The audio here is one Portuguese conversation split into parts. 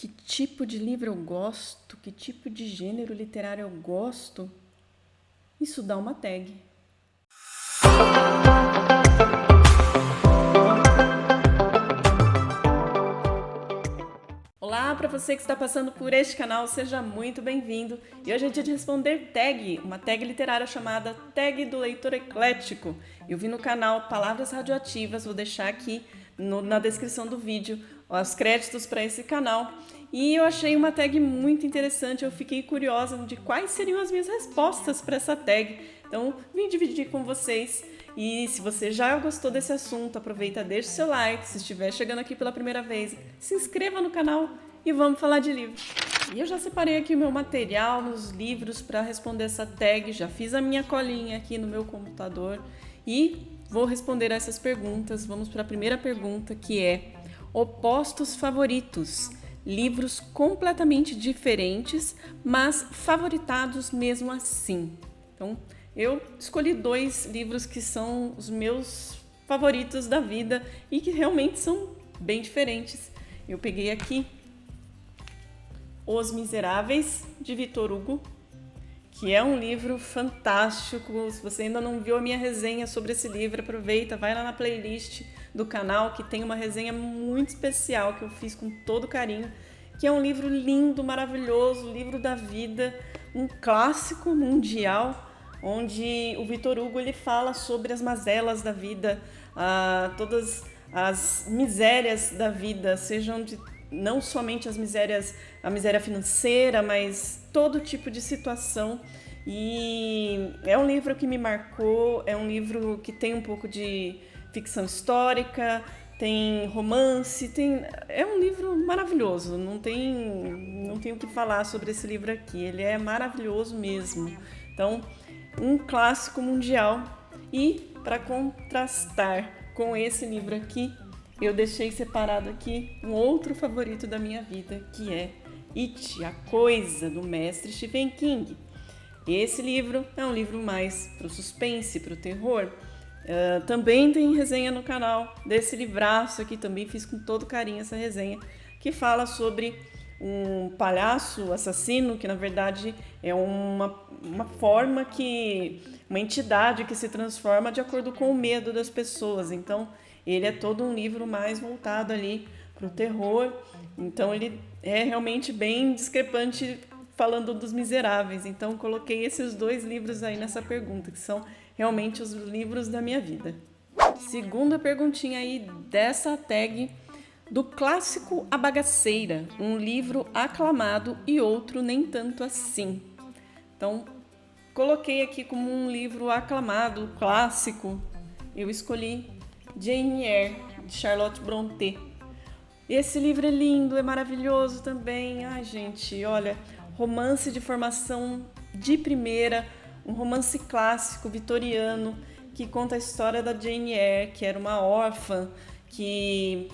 Que tipo de livro eu gosto? Que tipo de gênero literário eu gosto? Isso dá uma tag. Olá, para você que está passando por este canal, seja muito bem-vindo. E hoje é dia de responder tag, uma tag literária chamada Tag do Leitor Eclético. Eu vi no canal Palavras Radioativas, vou deixar aqui na descrição do vídeo os créditos para esse canal. E eu achei uma tag muito interessante, eu fiquei curiosa de quais seriam as minhas respostas para essa tag. Então, vim dividir com vocês. E se você já gostou desse assunto, aproveita, deixa o seu like. Se estiver chegando aqui pela primeira vez, se inscreva no canal e vamos falar de livros. E eu já separei aqui o meu material, os livros para responder essa tag. Já fiz a minha colinha aqui no meu computador e vou responder essas perguntas. Vamos para a primeira pergunta, que é: opostos favoritos. Livros completamente diferentes, mas favoritados mesmo assim. Então, eu escolhi 2 livros que são os meus favoritos da vida e que realmente são bem diferentes. Eu peguei aqui Os Miseráveis, de Victor Hugo, que é um livro fantástico. Se você ainda não viu a minha resenha sobre esse livro, aproveita, vai lá na playlist do canal, que tem uma resenha muito especial que eu fiz com todo carinho, que é um livro lindo, maravilhoso, livro da vida, um clássico mundial, onde o Victor Hugo ele fala sobre as mazelas da vida, todas as misérias da vida, sejam não somente a miséria financeira, mas todo tipo de situação. E é um livro que me marcou, é um livro que tem um pouco de ficção histórica, tem romance, é um livro maravilhoso, não tem o que falar sobre esse livro aqui, ele é maravilhoso mesmo. Então, um clássico mundial. E para contrastar com esse livro aqui, eu deixei separado aqui um outro favorito da minha vida, que é It, A Coisa, do mestre Stephen King. Esse livro é um livro mais para o suspense, para o terror. Também tem resenha no canal desse livraço aqui, também fiz com todo carinho essa resenha, que fala sobre um palhaço assassino, que na verdade é uma entidade que se transforma de acordo com o medo das pessoas. Então, ele é todo um livro mais voltado ali para o terror. Então, ele é realmente bem discrepante falando dos Miseráveis. Então, coloquei esses 2 livros aí nessa pergunta, que são realmente os livros da minha vida. Segunda perguntinha aí dessa tag: do clássico à bagaceira, um livro aclamado e outro nem tanto assim. Então, coloquei aqui como um livro aclamado, clássico, eu escolhi Jane Eyre, de Charlotte Brontë. Esse livro é lindo, é maravilhoso também. Ai, gente, olha, romance de formação de primeira, um romance clássico vitoriano que conta a história da Jane Eyre, que era uma órfã que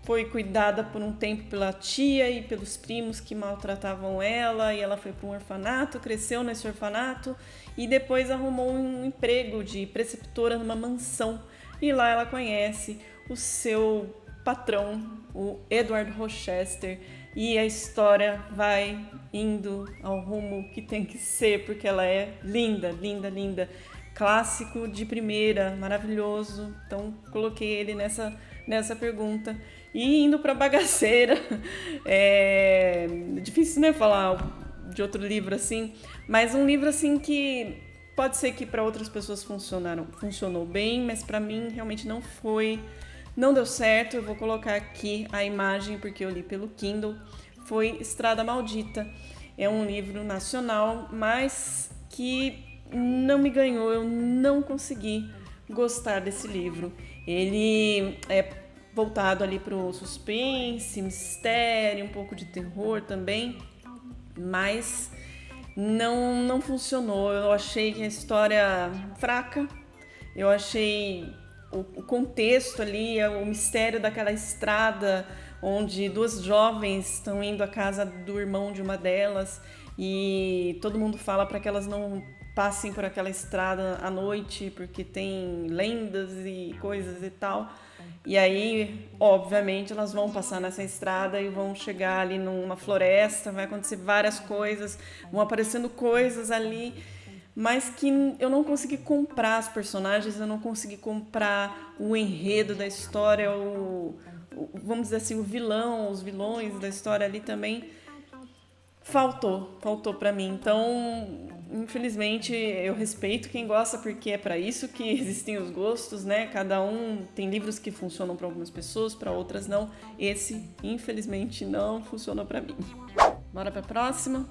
foi cuidada por um tempo pela tia e pelos primos que maltratavam ela, e ela foi para um orfanato, cresceu nesse orfanato e depois arrumou um emprego de preceptora numa mansão, e lá ela conhece o seu patrão, o Edward Rochester, e a história vai indo ao rumo que tem que ser, porque ela é linda, linda, linda. Clássico de primeira, maravilhoso. Então, coloquei ele nessa pergunta. E indo para bagaceira, é difícil, né, falar de outro livro assim, mas um livro assim que pode ser que para outras pessoas funcionou bem, mas para mim realmente não foi, não deu certo. Eu vou colocar aqui a imagem porque eu li pelo Kindle. Foi Estrada Maldita. É um livro nacional, mas que não me ganhou, eu não consegui gostar desse livro. Ele é voltado ali para o suspense, mistério, um pouco de terror também, mas não funcionou. Eu achei que a história fraca, eu achei o contexto ali, o mistério daquela estrada onde 2 jovens estão indo à casa do irmão de uma delas e todo mundo fala para que elas não passem por aquela estrada à noite porque tem lendas e coisas e tal. E aí, obviamente, elas vão passar nessa estrada e vão chegar ali numa floresta, vai acontecer várias coisas, vão aparecendo coisas ali, mas que eu não consegui comprar os personagens, eu não consegui comprar o enredo da história, vamos dizer assim, os vilões da história ali também. Faltou pra mim. Então, infelizmente, eu respeito quem gosta, porque é pra isso que existem os gostos, né? Cada um tem livros que funcionam pra algumas pessoas, pra outras não. Esse, infelizmente, não funcionou pra mim. Bora pra próxima.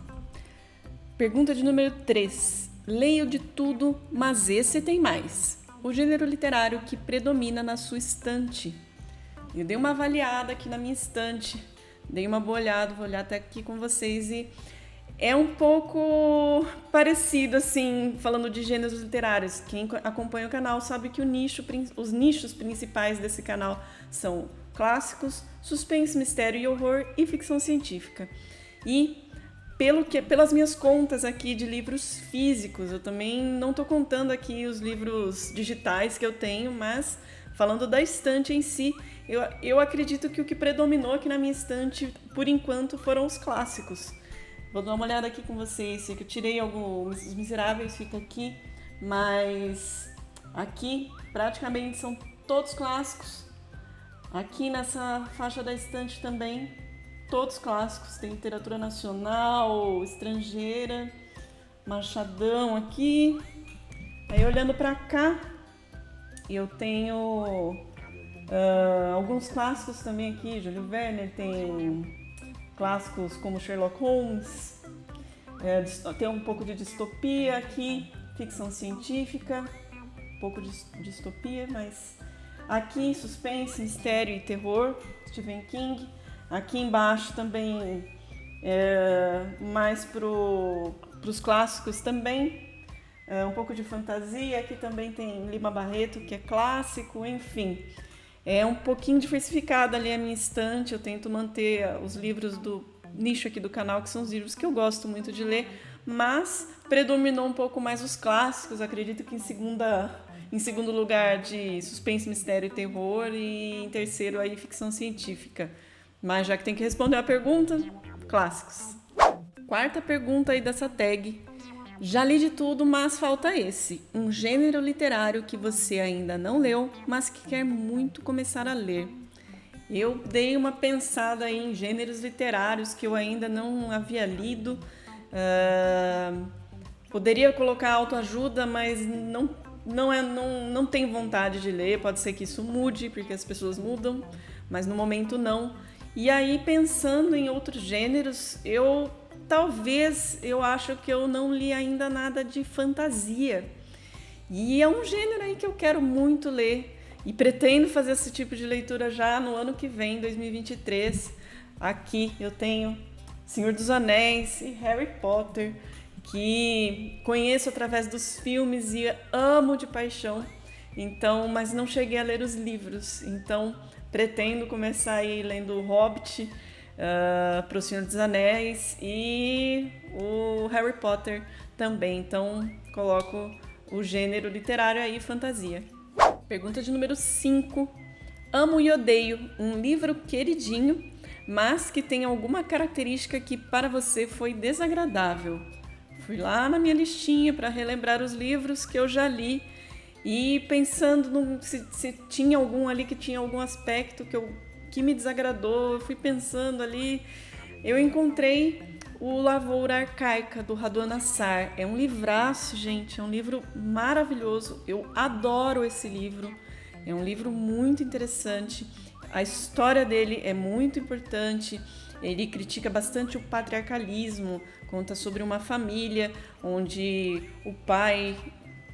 Pergunta de número 3. Leio de tudo, mas esse tem mais. O gênero literário que predomina na sua estante. Eu dei uma avaliada aqui na minha estante. Dei uma boa olhada, vou olhar até aqui com vocês e é um pouco parecido, assim, falando de gêneros literários. Quem acompanha o canal sabe que os nichos principais desse canal são clássicos, suspense, mistério e horror e ficção científica. E pelas minhas contas aqui de livros físicos, eu também não estou contando aqui os livros digitais que eu tenho, mas falando da estante em si, eu acredito que o que predominou aqui na minha estante, por enquanto, foram os clássicos. Vou dar uma olhada aqui com vocês, sei que eu tirei alguns, Os Miseráveis fica aqui, mas aqui praticamente são todos clássicos. Aqui nessa faixa da estante também, todos clássicos, tem literatura nacional, estrangeira, Machadão aqui. Aí olhando pra cá, eu tenho alguns clássicos também aqui, Júlio Verne, tem clássicos como Sherlock Holmes, tem um pouco de distopia aqui, ficção científica, um pouco de distopia, mas aqui suspense, mistério e terror, Stephen King. Aqui embaixo também mais pros clássicos também. Um pouco de fantasia, aqui também tem Lima Barreto, que é clássico, enfim. É um pouquinho diversificada ali a minha estante, eu tento manter os livros do nicho aqui do canal, que são os livros que eu gosto muito de ler, mas predominou um pouco mais os clássicos, acredito que em segundo lugar de suspense, mistério e terror, e em terceiro aí ficção científica. Mas já que tem que responder a pergunta, clássicos. Quarta pergunta aí dessa tag. Já li de tudo, mas falta esse. Um gênero literário que você ainda não leu, mas que quer muito começar a ler. Eu dei uma pensada aí em gêneros literários que eu ainda não havia lido. Poderia colocar autoajuda, mas não tenho vontade de ler. Pode ser que isso mude, porque as pessoas mudam, mas no momento não. E aí, pensando em outros gêneros, eu acho que eu não li ainda nada de fantasia. E é um gênero aí que eu quero muito ler. E pretendo fazer esse tipo de leitura já no ano que vem, 2023. Aqui eu tenho Senhor dos Anéis e Harry Potter, que conheço através dos filmes e amo de paixão. Então, mas não cheguei a ler os livros. Então, pretendo começar aí lendo O Hobbit, para o Senhor dos Anéis e o Harry Potter também. Então, coloco o gênero literário aí, fantasia. Pergunta de número 5. Amo e odeio um livro queridinho, mas que tem alguma característica que para você foi desagradável. Fui lá na minha listinha para relembrar os livros que eu já li e pensando se tinha algum ali que tinha algum aspecto que me desagradou, eu fui pensando ali, eu encontrei o Lavoura Arcaica, do Raduan Nassar. É um livraço, gente, é um livro maravilhoso, eu adoro esse livro, é um livro muito interessante, a história dele é muito importante, ele critica bastante o patriarcalismo, conta sobre uma família onde o pai,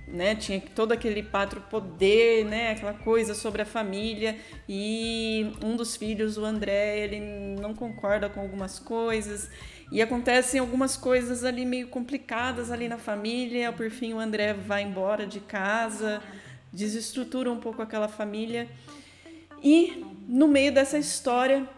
né, tinha todo aquele poder, né, aquela coisa sobre a família, e um dos filhos, o André, ele não concorda com algumas coisas e acontecem algumas coisas ali meio complicadas ali na família. Por fim, o André vai embora de casa, desestrutura um pouco aquela família, e no meio dessa história,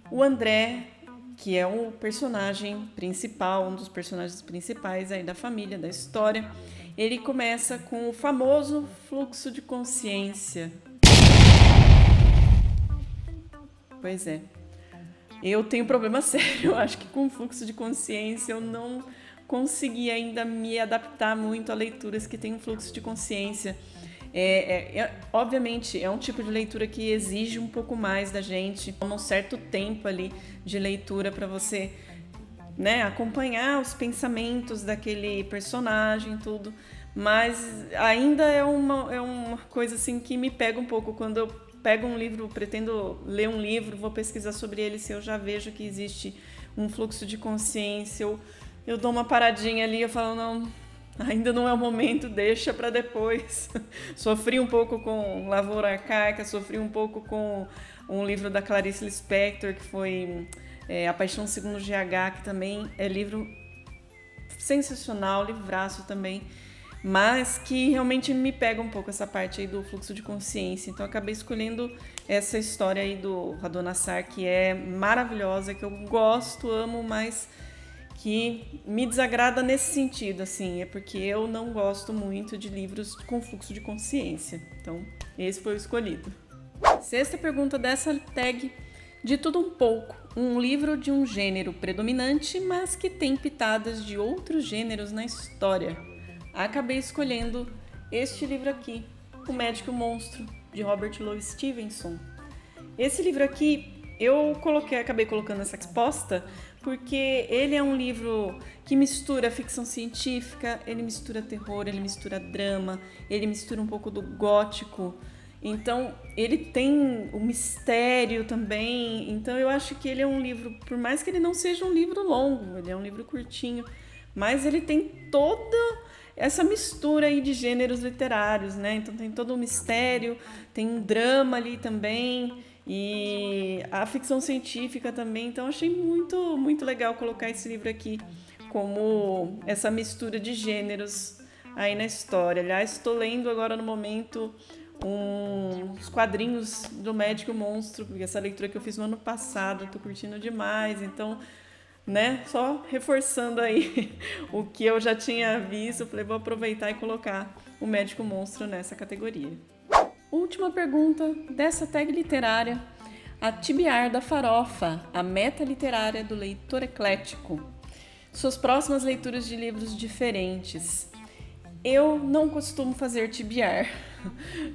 o André, que é o personagem principal, um dos personagens principais aí da família, da história, ele começa com o famoso fluxo de consciência. Pois é. Eu tenho problema sério, eu acho que com fluxo de consciência eu não consegui ainda me adaptar muito a leituras que têm um fluxo de consciência. Obviamente, é um tipo de leitura que exige um pouco mais da gente, um certo tempo ali de leitura para você, né, acompanhar os pensamentos daquele personagem, tudo. Mas ainda é uma coisa assim que me pega um pouco quando eu pego um livro, pretendo ler um livro, vou pesquisar sobre ele, se eu já vejo que existe um fluxo de consciência, eu dou uma paradinha ali, eu falo, não, ainda não é o momento, deixa para depois. Sofri um pouco com Lavoura Arcaica, sofri um pouco com um livro da Clarice Lispector, que foi A Paixão Segundo GH, que também é livro sensacional, livraço também, mas que realmente me pega um pouco essa parte aí do fluxo de consciência. Então eu acabei escolhendo essa história aí do Radonassar, que é maravilhosa, que eu gosto, amo, mas que me desagrada nesse sentido, assim, é porque eu não gosto muito de livros com fluxo de consciência. Então, esse foi o escolhido. Sexta pergunta dessa tag: de tudo um pouco, um livro de um gênero predominante, mas que tem pitadas de outros gêneros na história. Acabei escolhendo este livro aqui, O Médico e o Monstro, de Robert Louis Stevenson. Esse livro aqui eu acabei colocando essa resposta porque ele é um livro que mistura ficção científica, ele mistura terror, ele mistura drama, ele mistura um pouco do gótico. Então, ele tem o mistério também. Então, eu acho que ele é um livro, por mais que ele não seja um livro longo, ele é um livro curtinho, mas ele tem toda essa mistura aí de gêneros literários, né? Então, tem todo o mistério, tem um drama ali também, e a ficção científica também. Então, achei muito, muito legal colocar esse livro aqui como essa mistura de gêneros aí na história. Aliás, estou lendo agora no momento uns quadrinhos do Médico e o Monstro, porque essa leitura que eu fiz no ano passado, estou curtindo demais, então, né, só reforçando aí o que eu já tinha visto, falei, vou aproveitar e colocar o Médico e o Monstro nessa categoria. Última pergunta dessa tag literária: a Tibiar da Farofa, a meta literária do leitor eclético. Suas próximas leituras de livros diferentes. Eu não costumo fazer tibiar.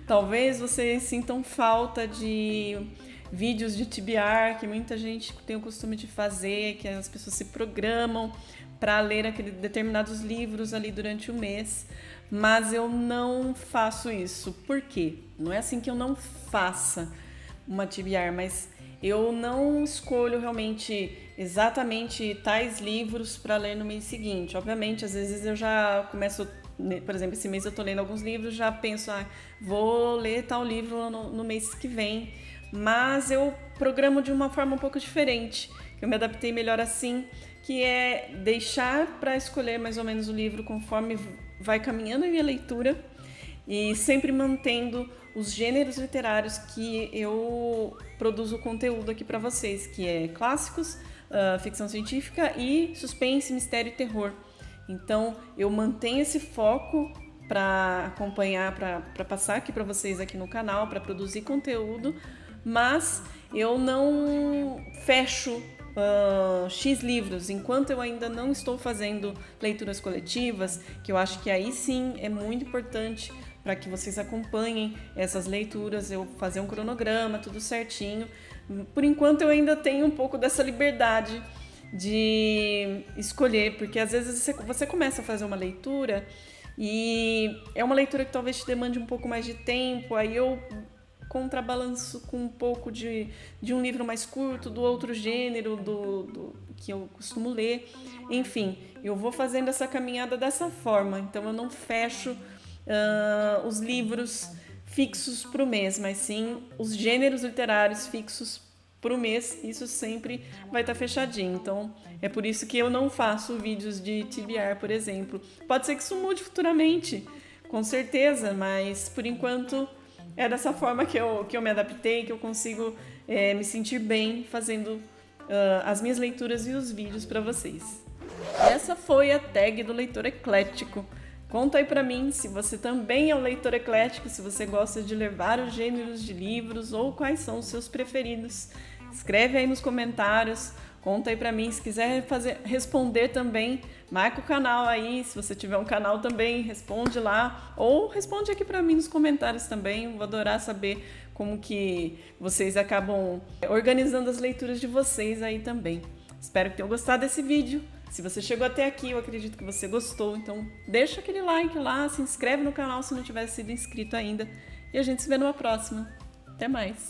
Talvez vocês sintam falta de vídeos de tibiar, que muita gente tem o costume de fazer, que as pessoas se programam para ler aqueles determinados livros ali durante o mês, mas eu não faço isso. Por quê? Não é assim que eu não faça uma tibiar, mas eu não escolho realmente exatamente tais livros para ler no mês seguinte. Obviamente, às vezes eu já começo, por exemplo, esse mês eu estou lendo alguns livros, já penso, vou ler tal livro no mês que vem, mas eu programo de uma forma um pouco diferente, que eu me adaptei melhor assim, que é deixar para escolher mais ou menos o livro conforme vai caminhando a minha leitura e sempre mantendo os gêneros literários que eu produzo conteúdo aqui para vocês, que é clássicos, ficção científica e suspense, mistério e terror. Então, eu mantenho esse foco para acompanhar, para passar aqui para vocês aqui no canal, para produzir conteúdo, mas eu não fecho X livros, enquanto eu ainda não estou fazendo leituras coletivas, que eu acho que aí sim é muito importante para que vocês acompanhem essas leituras, eu fazer um cronograma, tudo certinho. Por enquanto eu ainda tenho um pouco dessa liberdade de escolher, porque às vezes você começa a fazer uma leitura e é uma leitura que talvez te demande um pouco mais de tempo, aí eu contrabalanço com um pouco de um livro mais curto, do outro gênero do que eu costumo ler. Enfim, eu vou fazendo essa caminhada dessa forma, então eu não fecho os livros fixos para o mês, mas sim os gêneros literários fixos para o mês, isso sempre vai estar fechadinho. Então, é por isso que eu não faço vídeos de TBR, por exemplo. Pode ser que isso mude futuramente, com certeza, mas por enquanto é dessa forma que eu me adaptei, que eu consigo me sentir bem fazendo as minhas leituras e os vídeos para vocês. Essa foi a tag do leitor eclético. Conta aí pra mim se você também é um leitor eclético, se você gosta de ler vários gêneros de livros ou quais são os seus preferidos. Escreve aí nos comentários, conta aí pra mim. Se quiser responder também, marca o canal aí. Se você tiver um canal também, responde lá. Ou responde aqui pra mim nos comentários também. Vou adorar saber como que vocês acabam organizando as leituras de vocês aí também. Espero que tenham gostado desse vídeo. Se você chegou até aqui, eu acredito que você gostou. Então deixa aquele like lá, se inscreve no canal se não tiver sido inscrito ainda. E a gente se vê numa próxima. Até mais!